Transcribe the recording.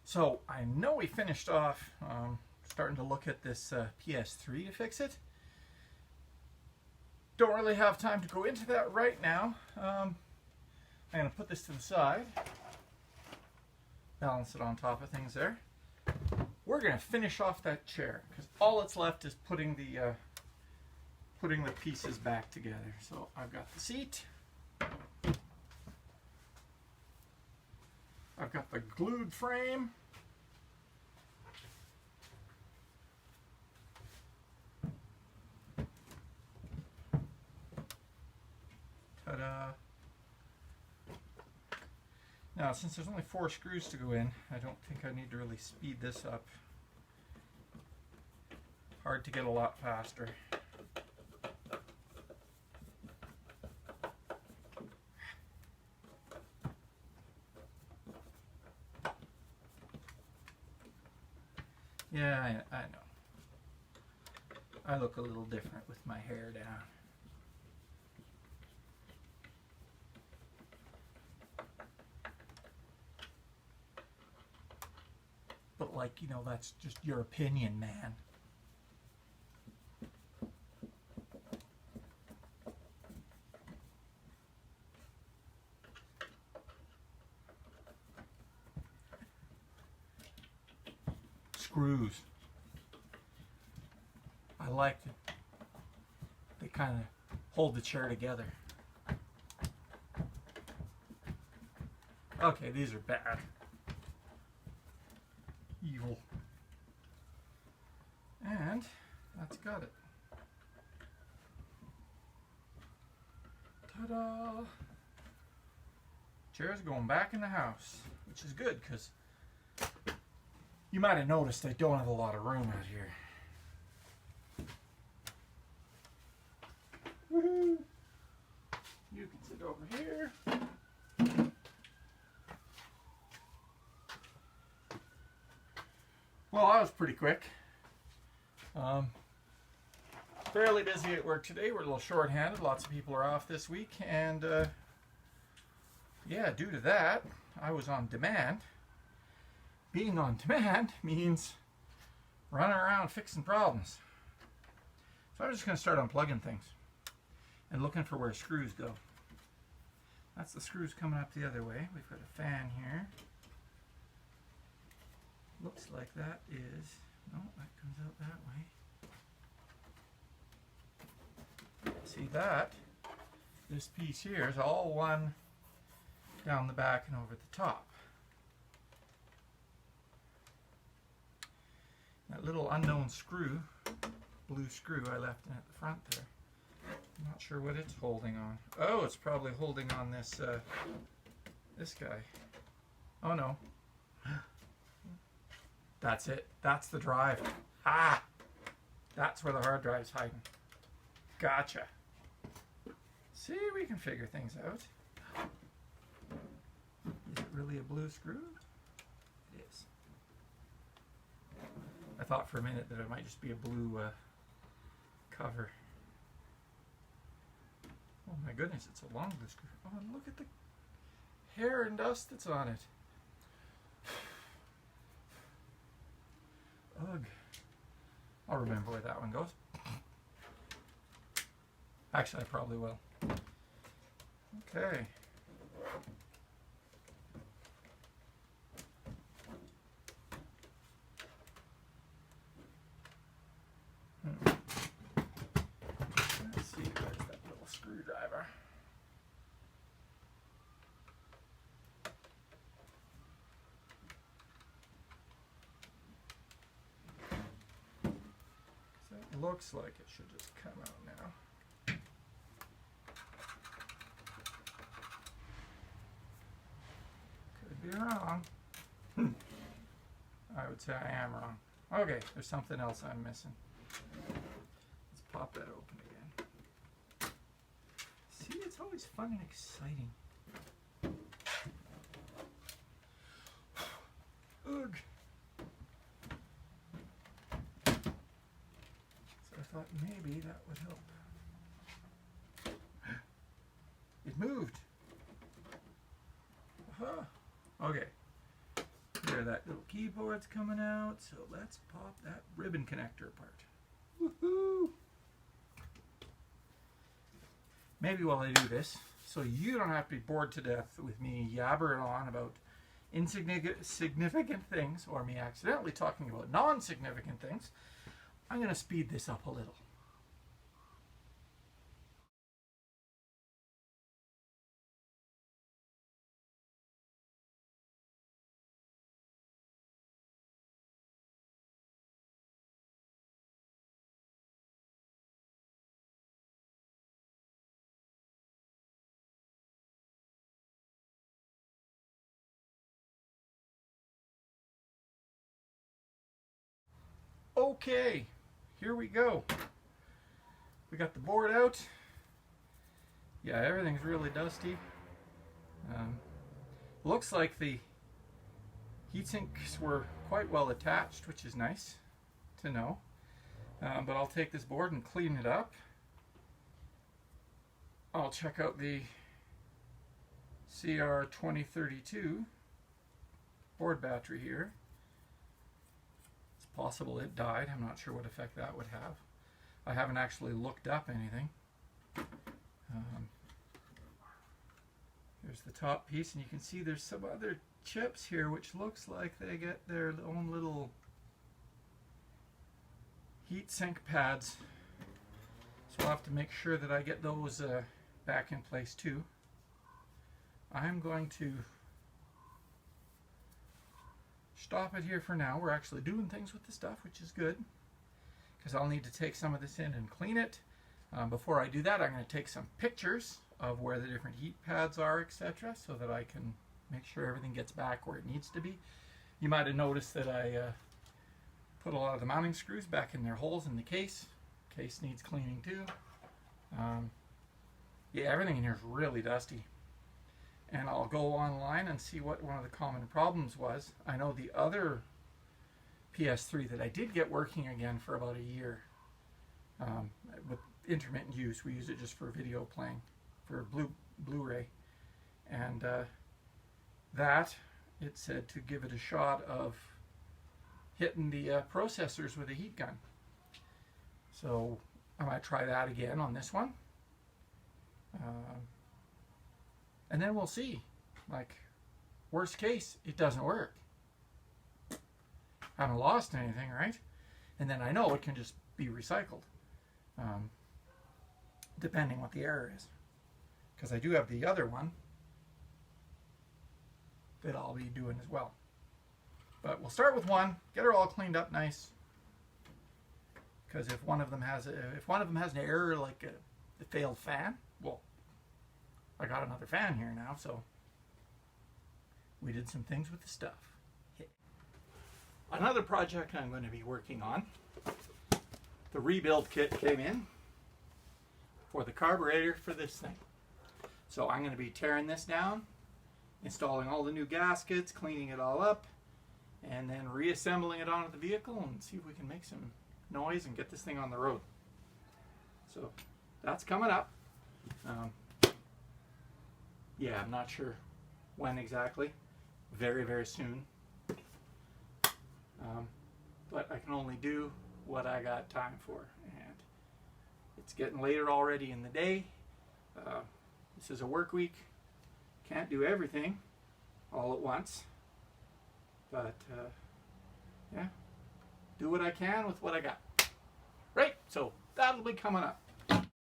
So I know we finished off starting to look at this PS3 to fix it. Don't really have time to go into that right now. I'm going to put this to the side, balance it on top of things there. We're going to finish off that chair because all that's left is putting the pieces back together. So I've got the seat. I've got the glued frame. Ta-da. Now, since there's only 4 screws to go in, I don't think I need to really speed this up. Hard to get a lot faster. Yeah, I know. I look a little different with my hair down. But like, you know, that's just your opinion, man. Screws. I like it. They kind of hold the chair together. Okay, these are bad. Evil. And that's got it. Ta-da! Chair's going back in the house, which is good because you might have noticed I don't have a lot of room out here. Woohoo! You can sit over here. Well, I was pretty quick. Fairly busy at work today. We're a little short-handed. Lots of people are off this week. And yeah, due to that, I was on demand. Being on demand means running around fixing problems. So I'm just going to start unplugging things and looking for where screws go. That's the screws coming up the other way. We've got a fan here. Looks like that is, no, that comes out that way. See that? This piece here is all one down the back and over the top. That little unknown screw, blue screw I left in at the front there. I'm not sure what it's holding on. Oh, it's probably holding on this, this guy. Oh no. That's it. That's the drive. Ah! That's where the hard drive's hiding. Gotcha. See, we can figure things out. Is it really a blue screw? It is. I thought for a minute that it might just be a blue cover. Oh my goodness, it's a long blue screw. Oh, and look at the hair and dust that's on it. Ugh. I'll remember where that one goes. Actually, I probably will. Okay. Let's see, where's that little screwdriver? It looks like it should just come out now. Could be wrong. I would say I am wrong. Okay, there's something else I'm missing. Let's pop that open again. See, it's always fun and exciting. Ugh. I thought maybe that would help. It moved. Okay. Clear that little keyboard's coming out, so let's pop that ribbon connector apart. Woohoo! Maybe while I do this, so you don't have to be bored to death with me yabbering on about insignificant things, or me accidentally talking about non-significant things, I'm going to speed this up a little. Okay, here we go. We got the board out. Yeah, everything's really dusty. Looks like the heat sinks were quite well attached, which is nice to know. But I'll take this board and clean it up. I'll check out the CR2032 board battery here. It's possible it died. I'm not sure what effect that would have. I haven't actually looked up anything. There's the top piece, and you can see there's some other chips here which looks like they get their own little heat sink pads. So I'll have to make sure that I get those back in place too. I'm going to stop it here for now. We're actually doing things with the stuff, which is good, because I'll need to take some of this in and clean it. Before I do that, I'm going to take some pictures of where the different heat pads are, etc., so that I can make sure everything gets back where it needs to be. You might have noticed that I put a lot of the mounting screws back in their holes in the case. Case needs cleaning too. Yeah, everything in here is really dusty. And I'll go online and see what one of the common problems was. I know the other PS3 that I did get working again for about a year, with intermittent use. We use it just for video playing, for Blu-ray. And that, it said to give it a shot of hitting the processors with a heat gun. So I might try that again on this one. And then we'll see. Like, worst case, it doesn't work. I haven't lost anything, right? And then I know it can just be recycled, depending what the error is. Because I do have the other one that I'll be doing as well. But we'll start with one, get her all cleaned up nice. Because if one of them has an error like the failed fan, well, I got another fan here now, so we did some things with the stuff. Another project I'm going to be working on, the rebuild kit came in for the carburetor for this thing. So I'm going to be tearing this down, installing all the new gaskets, cleaning it all up, and then reassembling it onto the vehicle and see if we can make some noise and get this thing on the road. So that's coming up. Yeah, I'm not sure when exactly. Very, very soon. But I can only do what I got time for. And it's getting later already in the day. This is a work week. Can't do everything all at once. But, yeah, do what I can with what I got. Right, so that'll be coming up.